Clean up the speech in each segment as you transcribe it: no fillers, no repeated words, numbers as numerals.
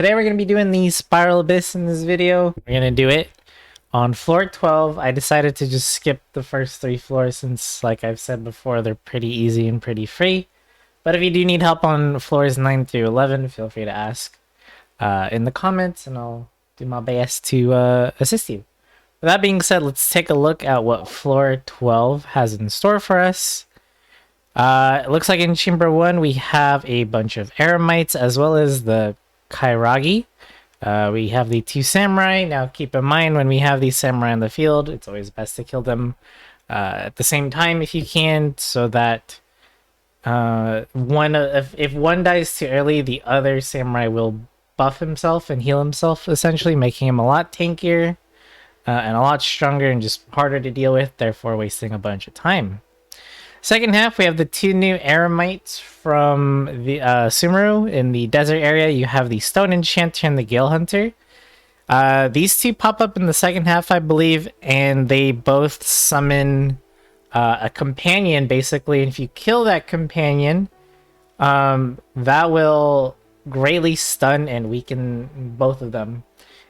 Today we're going to be doing the Spiral Abyss in this video. We're going to do it on floor 12. I decided to just skip the first 3 floors since, like I've said before, they're pretty easy and pretty free. But if you do need help on floors 9 through 11, feel free to ask in the comments and I'll do my best to assist you. With that being said, let's take a look at what floor 12 has in store for us. It looks like in chamber 1 we have a bunch of Eremites as well as the Kairagi. We have the 2 samurai. Now keep in mind, when we have these samurai in the field, it's always best to kill them at the same time if you can, so that if one dies too early, the other samurai will buff himself and heal himself, essentially making him a lot tankier and a lot stronger and just harder to deal with, therefore wasting a bunch of time. Second half, we have the 2 new Eremites from the Sumeru. In the desert area, you have the Stone Enchanter and the Gale Hunter. These 2 pop up in the second half, I believe, and they both summon a companion, basically. And if you kill that companion, that will greatly stun and weaken both of them.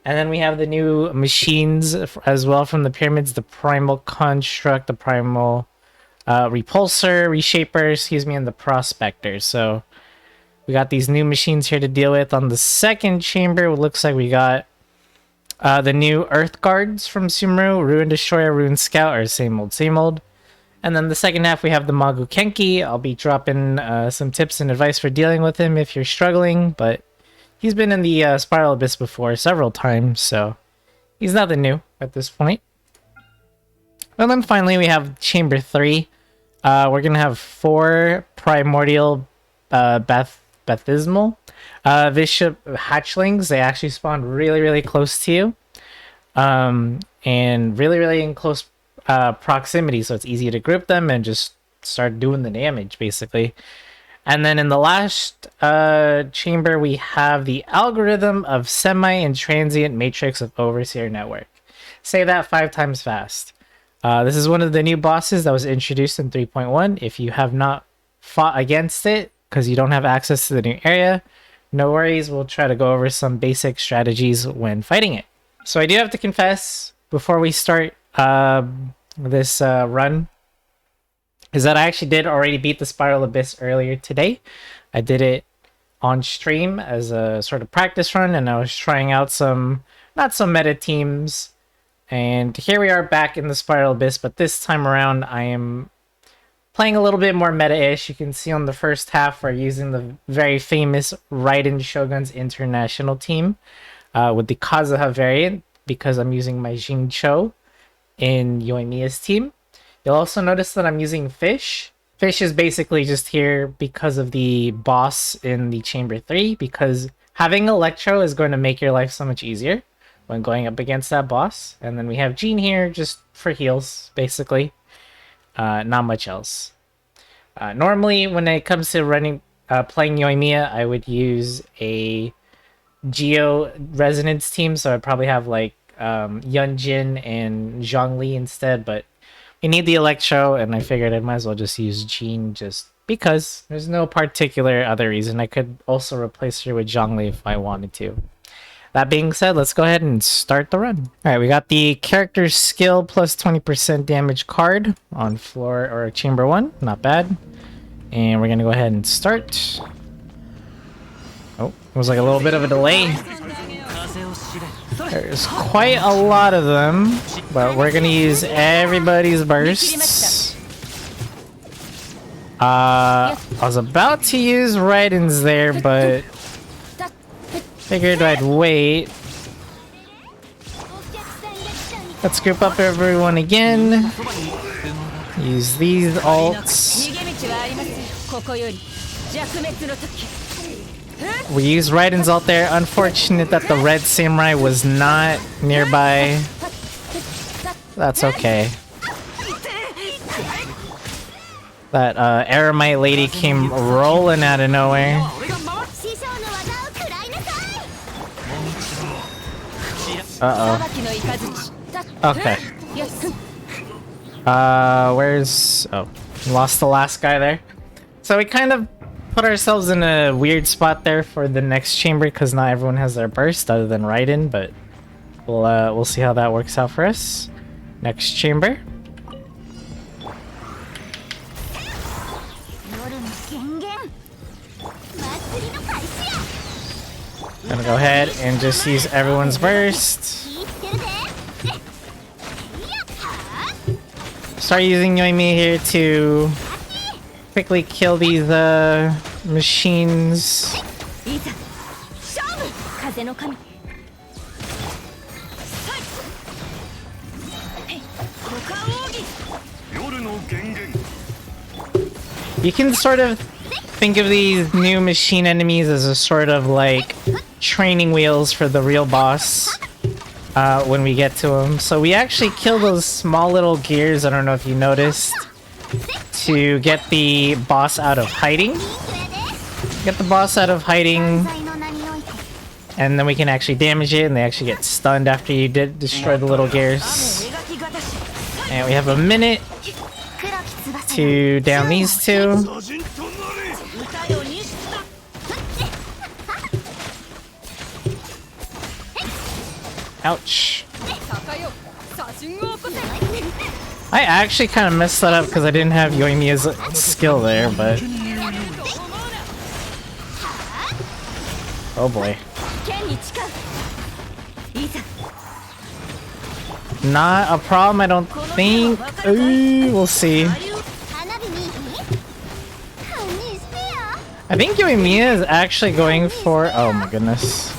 And then we have the new machines as well from the pyramids, the Primal Construct, the Primal Repulsor, Reshaper, and the Prospector. So we got these new machines here to deal with. On the second chamber, it looks like we got the new Earth Guards from Sumeru, Ruin Destroyer, Ruin Scout, or same old, same old. And then the second half, we have the Magu Kenki. I'll be dropping some tips and advice for dealing with him if you're struggling, but he's been in the Spiral Abyss before several times, so he's nothing new at this point. And then finally, we have Chamber 3. We're going to have 4 Primordial Baptismal Bishop Hatchlings. They actually spawn really close to you. And really in close proximity, so it's easy to group them and just start doing the damage, basically. And then in the last chamber, we have the Algorithm of Semi and Transient Matrix of Overseer Network. Say that 5 times fast. This is one of the new bosses that was introduced in 3.1. If you have not fought against it because you don't have access to the new area, no worries. We'll try to go over some basic strategies when fighting it. So I do have to confess, before we start this run, is that I actually did already beat the Spiral Abyss earlier today. I did it on stream as a sort of practice run, and I was trying out some not so meta teams. And here we are back in the Spiral Abyss, but this time around I am playing a little bit more meta-ish. You can see on the first half we're using the very famous Raiden Shogun's International team with the Kazuha variant, because I'm using my Jincho in Yoimiya's team. You'll also notice that I'm using Fish. Fish is basically just here because of the boss in the Chamber 3, because having Electro is going to make your life so much easier when going up against that boss. And then we have Jean here just for heals, basically. Not much else. Normally, when it comes to playing Yoimiya, I would use a Geo Resonance team, so I'd probably have like Yunjin and Zhongli instead, but we need the Electro, and I figured I might as well just use Jean just because. There's no particular other reason. I could also replace her with Zhongli if I wanted to. That being said, let's go ahead and start the run. Alright, we got the character skill plus 20% damage card on floor or chamber 1. Not bad. And we're going to go ahead and start. Oh, it was like a little bit of a delay. There's quite a lot of them, but we're going to use everybody's bursts. I was about to use Raiden's there, but figured I'd wait. Let's group up everyone again. Use these alts. We use Raiden's alt there. Unfortunate that the red samurai was not nearby. That's okay. That Eremite lady came rolling out of nowhere. Okay. Where's... Oh, lost the last guy there. So we kind of put ourselves in a weird spot there for the next chamber because not everyone has their burst other than Raiden, but we'll see how that works out for us. Next chamber. Gonna go ahead and just use everyone's burst. Start using Yoimiya here to quickly kill these machines. You can sort of think of these new machine enemies as a sort of like training wheels for the real boss when we get to them. So we actually kill those small little gears, I don't know if you noticed, to get the boss out of hiding. Get the boss out of hiding, and then we can actually damage it, and they actually get stunned after you did destroy the little gears. And we have a minute to down these two. Ouch. I actually kind of messed that up because I didn't have Yoimiya's skill there, but... Oh boy. Not a problem, I don't think. Ooh, we'll see. I think Yoimiya is actually going for... Oh my goodness.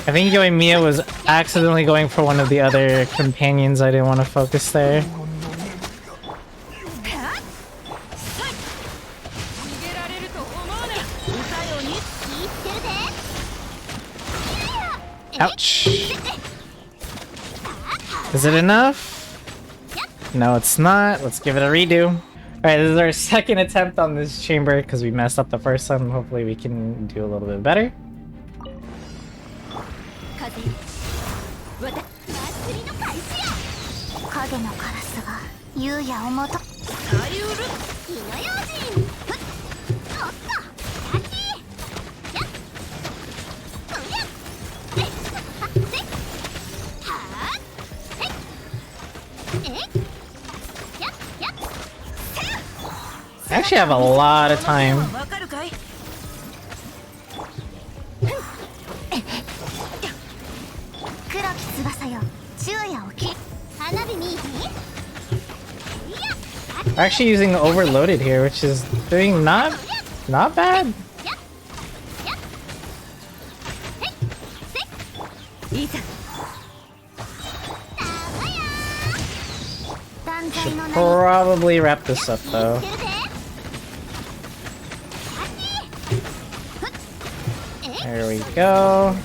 I think Yoimiya was accidentally going for one of the other companions. I didn't want to focus there. Ouch. Is it enough? No, it's not. Let's give it a redo. Alright, this is our second attempt on this chamber because we messed up the first one. Hopefully we can do a little bit better. I actually have a lot of time. We're actually using overloaded here, which is doing not bad. Should probably wrap this up though. There we go.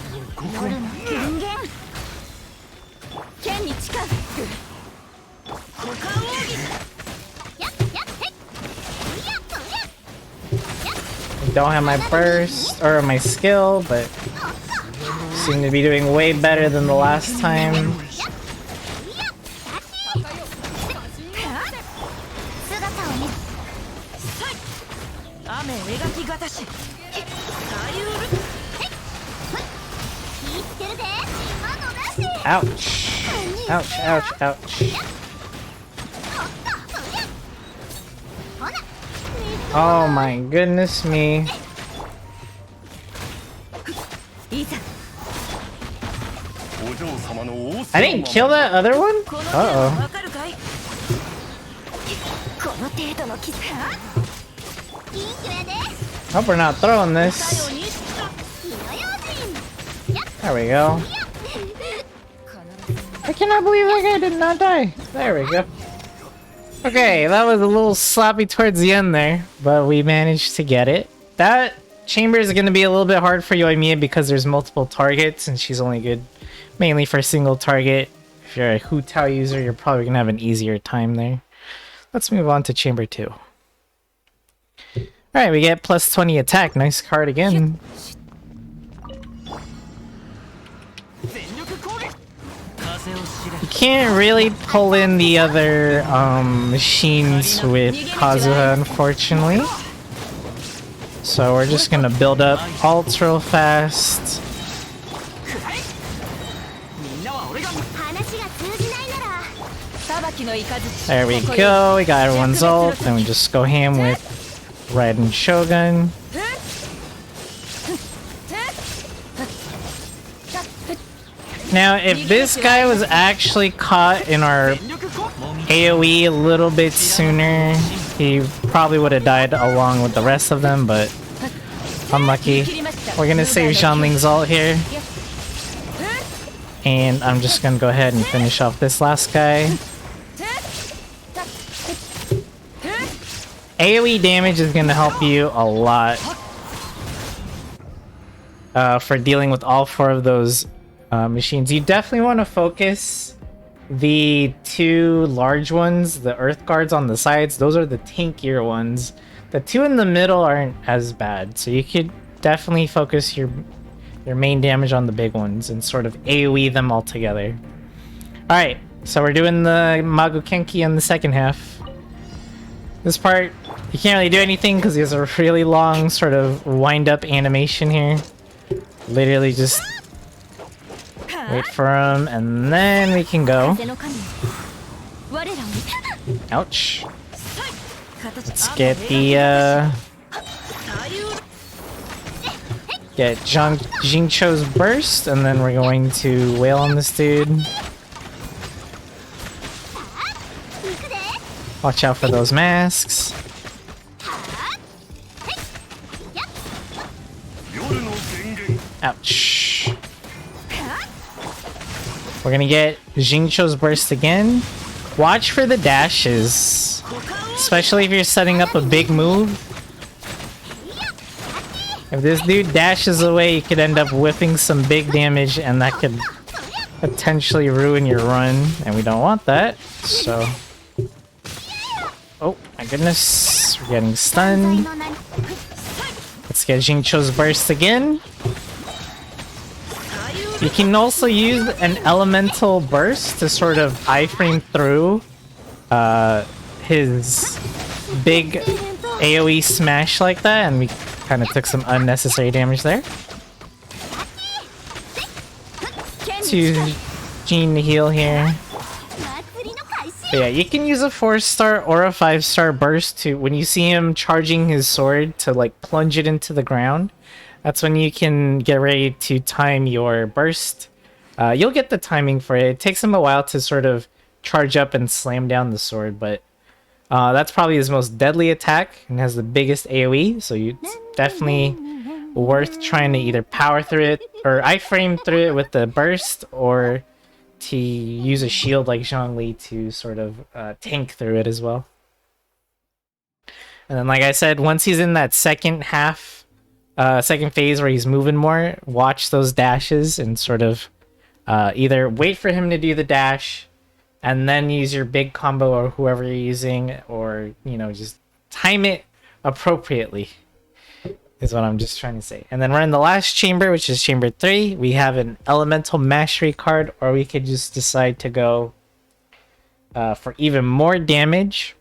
Don't have my burst or my skill, but seem to be doing way better than the last time. Ouch. Ouch, ouch, ouch. Oh my goodness me. I didn't kill that other one? Uh-oh. Hope we're not throwing this. There we go. I cannot believe that guy did not die. There we go. Okay, that was a little sloppy towards the end there, but we managed to get it. That chamber is going to be a little bit hard for Yoimiya because there's multiple targets and she's only good mainly for a single target. If you're a Hu Tao user, you're probably going to have an easier time there. Let's move on to chamber 2. Alright, we get plus 20 attack. Nice card again. You can't really pull in the other machines with Kazuha, unfortunately. So we're just gonna build up ults real fast. There we go, we got everyone's ult, then we just go ham with Raiden Shogun. Now, if this guy was actually caught in our AoE a little bit sooner, he probably would have died along with the rest of them, but unlucky. We're gonna save Zhanling's ult here. And I'm just gonna go ahead and finish off this last guy. AoE damage is gonna help you a lot for dealing with all 4 of those machines. You definitely want to focus the 2 large ones, the earth guards on the sides. Those are the tankier ones. The 2 in the middle aren't as bad, so you could definitely focus your main damage on the big ones and sort of AoE them all together. Alright, so we're doing the Magokenki in the second half. This part, you can't really do anything because there's a really long sort of wind-up animation here. Literally just wait for him, and then we can go. Ouch. Let's get the, get Jincho's burst, and then we're going to wail on this dude. Watch out for those masks. Ouch. We're gonna get Jincho's burst again. Watch for the dashes, especially if you're setting up a big move. If this dude dashes away, you could end up whipping some big damage, and that could potentially ruin your run, and we don't want that, so... Oh, my goodness. We're getting stunned. Let's get Jincho's burst again. You can also use an elemental burst to sort of iframe through his big AoE smash like that, and we kind of took some unnecessary damage there. Let's use Jin to heal here. But yeah, you can use a 4-star or a 5-star burst to, when you see him charging his sword, to like plunge it into the ground. That's when you can get ready to time your burst. You'll get the timing for it. It takes him a while to sort of charge up and slam down the sword, but that's probably his most deadly attack and has the biggest AoE, so it's definitely worth trying to either power through it or iframe through it with the burst, or to use a shield like Zhongli to sort of tank through it as well. And then, like I said, once he's in that second half, second phase where he's moving more, watch those dashes and sort of either wait for him to do the dash and then use your big combo or whoever you're using, or, you know, just time it appropriately is what I'm just trying to say. And then we're in the last chamber, which is chamber 3. We have an elemental mastery card, or we could just decide to go for even more damage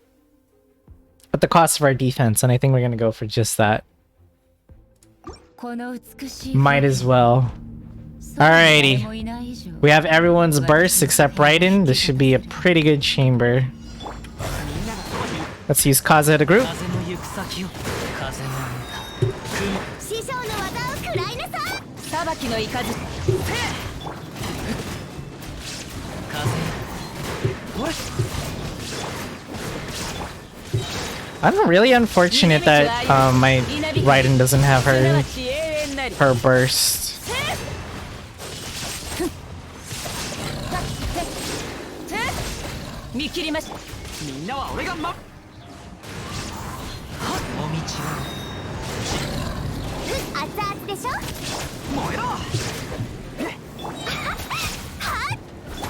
at the cost of our defense, and I think we're gonna go for just that. Might as well. Alrighty. We have everyone's burst except Raiden. This should be a pretty good chamber. Let's use Kazuha to group. I'm really unfortunate that my Raiden doesn't have her burst.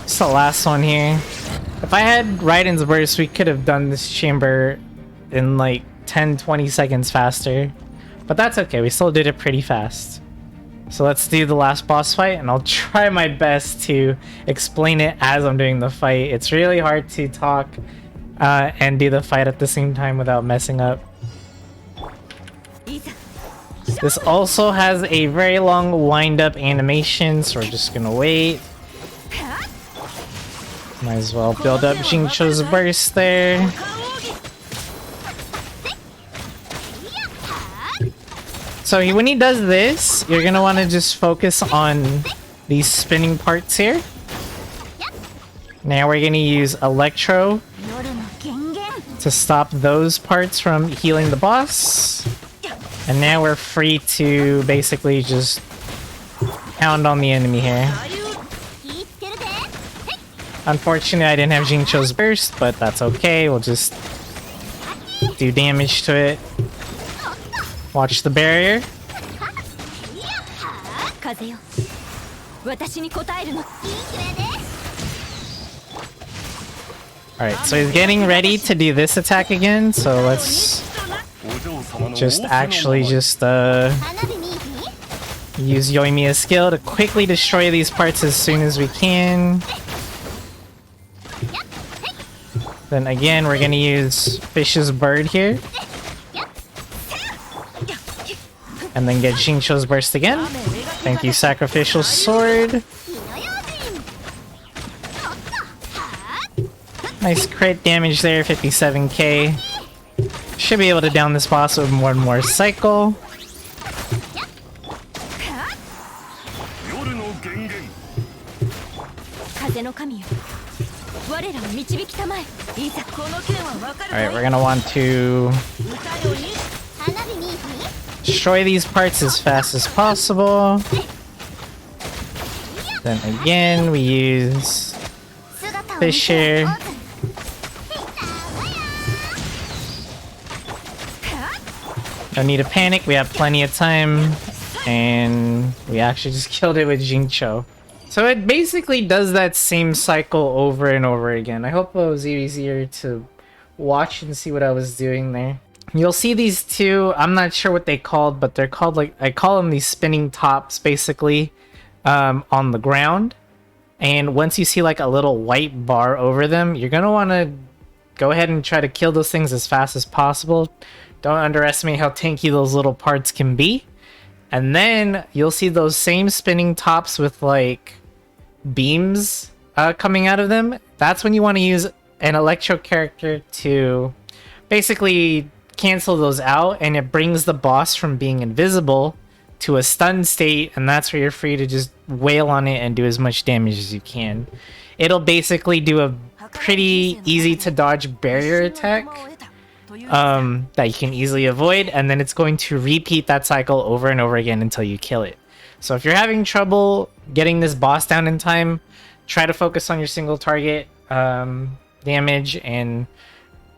It's the last one here. If I had Raiden's burst, we could have done this chamber in like 10-20 seconds faster. But that's okay, we still did it pretty fast. So let's do the last boss fight, and I'll try my best to explain it as I'm doing the fight. It's really hard to talk and do the fight at the same time without messing up. This also has a very long wind-up animation, so we're just gonna wait. Might as well build up Jincho's burst there. So when he does this, you're gonna want to just focus on these spinning parts here. Now we're gonna use Electro to stop those parts from healing the boss. And now we're free to basically just pound on the enemy here. Unfortunately, I didn't have Jincho's burst, but that's okay. We'll just do damage to it. Watch the barrier. Alright, so he's getting ready to do this attack again, so let's just use Yoimiya's skill to quickly destroy these parts as soon as we can. Then again, we're gonna use Fish's Bird here. And then get Jincho's burst again. Thank you, Sacrificial Sword. Nice crit damage there, 57k. Should be able to down this boss with one more cycle. Alright, we're gonna want to destroy these parts as fast as possible. Then again, we use Fish here. No need to panic, we have plenty of time. And we actually just killed it with Jincho. So it basically does that same cycle over and over again. I hope it was easier to watch and see what I was doing there. You'll see these two, I'm not sure what they called, but they're called, like, I call them these spinning tops, basically, on the ground. And once you see like a little white bar over them, you're gonna want to go ahead and try to kill those things as fast as possible. Don't underestimate how tanky those little parts can be. And then you'll see those same spinning tops with like beams coming out of them. That's when you want to use an Electro character to basically cancel those out, and it brings the boss from being invisible to a stun state, and that's where you're free to just wail on it and do as much damage as you can. It'll basically do a pretty easy to dodge barrier attack that you can easily avoid, and then it's going to repeat that cycle over and over again until you kill it. So if you're having trouble getting this boss down in time, try to focus on your single target damage and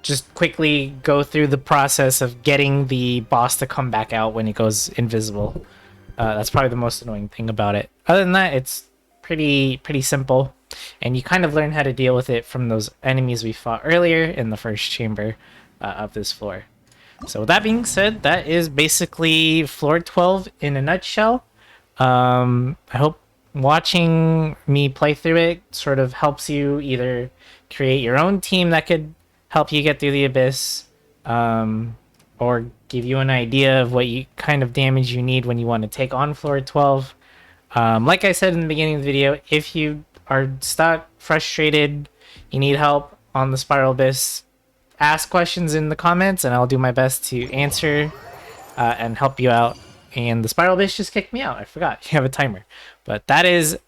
just quickly go through the process of getting the boss to come back out when it goes invisible. That's probably the most annoying thing about it. Other than that, it's pretty simple, and you kind of learn how to deal with it from those enemies we fought earlier in the first chamber of this floor. So with that being said, that is basically floor 12 in a nutshell. I hope watching me play through it sort of helps you either create your own team that could help you get through the abyss, or give you an idea of what kind of damage you need when you want to take on floor 12. Like I said in the beginning of the video, if you are stuck, frustrated, you need help on the Spiral Abyss, ask questions in the comments and I'll do my best to answer and help you out. And the Spiral Abyss just kicked me out. I forgot. You have a timer. But that is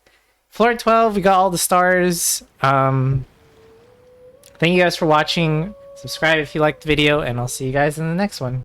floor 12. We got all the stars. Thank you guys for watching. Subscribe if you liked the video, and I'll see you guys in the next one.